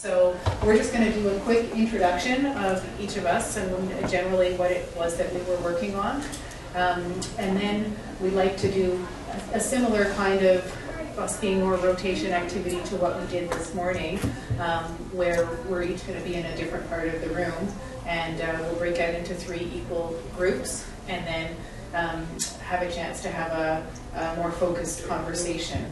So we're just going to do a quick introduction of each of us and generally what it was that we were working on. And then we'd like to do a similar kind of us being more rotation activity to what we did this morning, where we're each going to be in a different part of the room, and we'll break out into 3 equal groups and then have a chance to have a more focused conversation,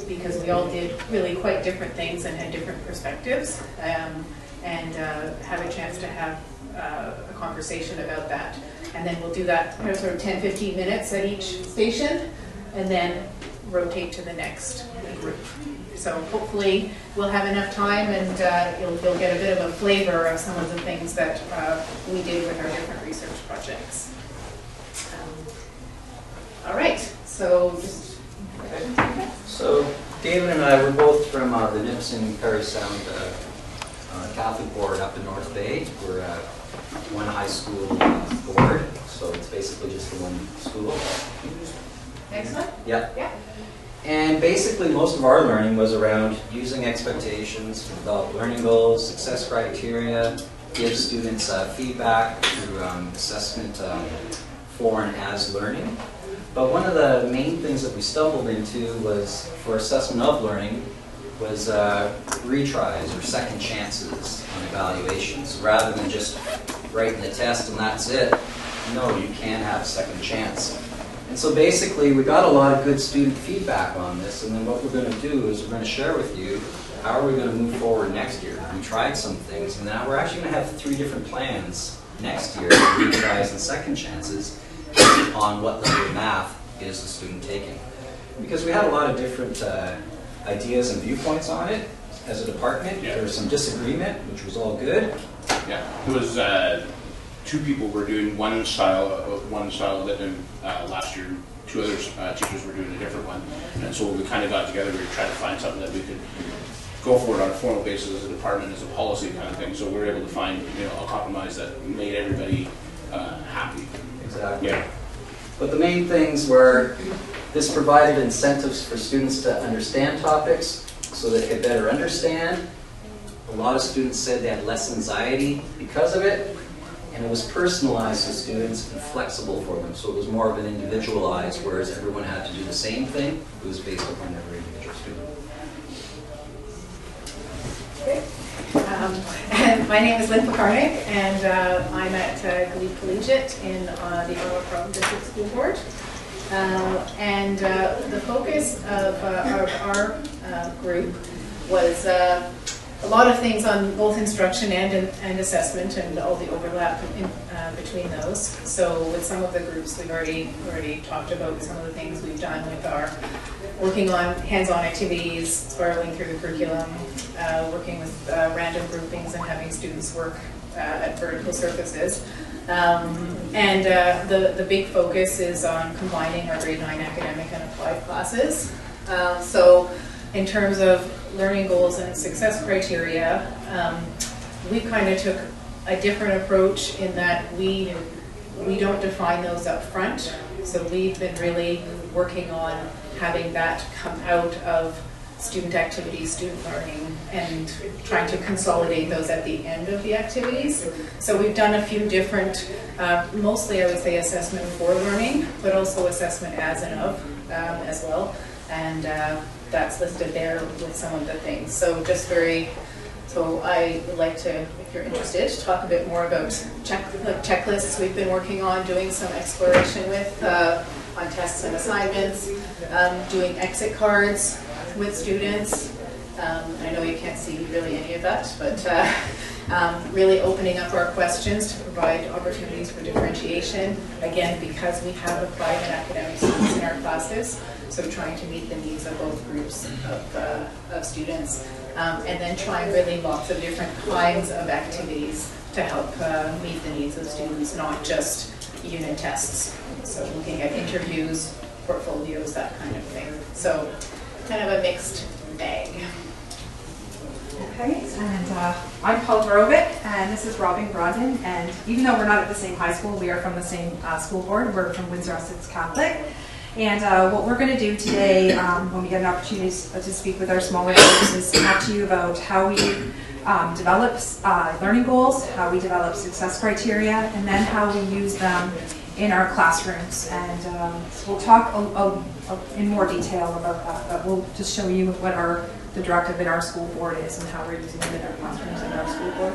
because we all did really quite different things and had different perspectives, and have a chance to have a conversation about that. And then we'll do that sort of 10-15 minutes at each station, and then rotate to the next group. So hopefully we'll have enough time, and you'll get a bit of a flavor of some of the things that we did with our different research projects. All right, so just So David and I were both from the Nipissing Parry Sound Catholic Board up in North Bay. We're one high school board, so it's basically just the one school. excellent. Yeah. Yeah. And basically most of our learning was around using expectations, develop learning goals, success criteria, give students feedback through assessment for and as learning. But one of the main things that we stumbled into was, for assessment of learning, was retries or second chances on evaluations. Rather than just writing the test and that's it, no, you can have a second chance. And so basically we got a lot of good student feedback on this, and then what we're going to do is we're going to share with you how are we going to move forward next year. We tried some things, and now we're actually going to have 3 different plans next year, retries and second chances, on what level of math is the student taking. Because we had a lot of different ideas and viewpoints on it as a department. Yeah. There was some disagreement, which was all good. Yeah, it was 2 people were doing one style that last year. 2 other teachers were doing a different one, and so we kind of got together. We were trying to find something that we could go forward on a formal basis as a department, as a policy kind of thing. So we were able to find a compromise that made everybody happy. Exactly. Yeah. But the main things were, this provided incentives for students to understand topics so they could better understand. A lot of students said they had less anxiety because of it, and it was personalized to students and flexible for them. So it was more of an individualized, whereas everyone had to do the same thing. It was based upon every individual student. Okay. And my name is Lynn Pakarnik, and I'm at Glebe Collegiate in the Ottawa Province District School Board. And the focus of our group was a lot of things on both instruction and assessment, and all the overlap between those. So with some of the groups, we've already talked about some of the things we've done with our working on hands-on activities, spiraling through the curriculum, working with random groupings and having students work at vertical surfaces. And the big focus is on combining our grade 9 academic and applied classes. So in terms of learning goals and success criteria, we kind of took a different approach in that we don't define those up front. So we've been really working on having that come out of student activities, student learning, and trying to consolidate those at the end of the activities. So we've done a few different, mostly I would say assessment for learning, but also assessment as and of as well. And that's listed there with some of the things. So so I would like to, if you're interested, talk a bit more about checklists we've been working on, doing some exploration with on tests and assignments, doing exit cards with students. I know you can't see really any of that, but really opening up our questions to provide opportunities for differentiation, again, because we have applied and academic students in our classes, so trying to meet the needs of both groups of students, and then trying really lots of different kinds of activities to help meet the needs of students, not just unit tests. So looking at interviews, portfolios, that kind of thing. So kind of a mixed bag. Okay, and I'm Paul Dorovic, and this is Robin Brondon, and even though we're not at the same high school, we are from the same school board. We're from Windsor Essex Catholic, And what we're going to do today, when we get an opportunity to speak with our smaller groups, is talk to you about how we develop learning goals, how we develop success criteria, and then how we use them in our classrooms. And we'll talk in more detail about that, but we'll just show you what the directive in our school board is and how we're using it in our classrooms and our school board.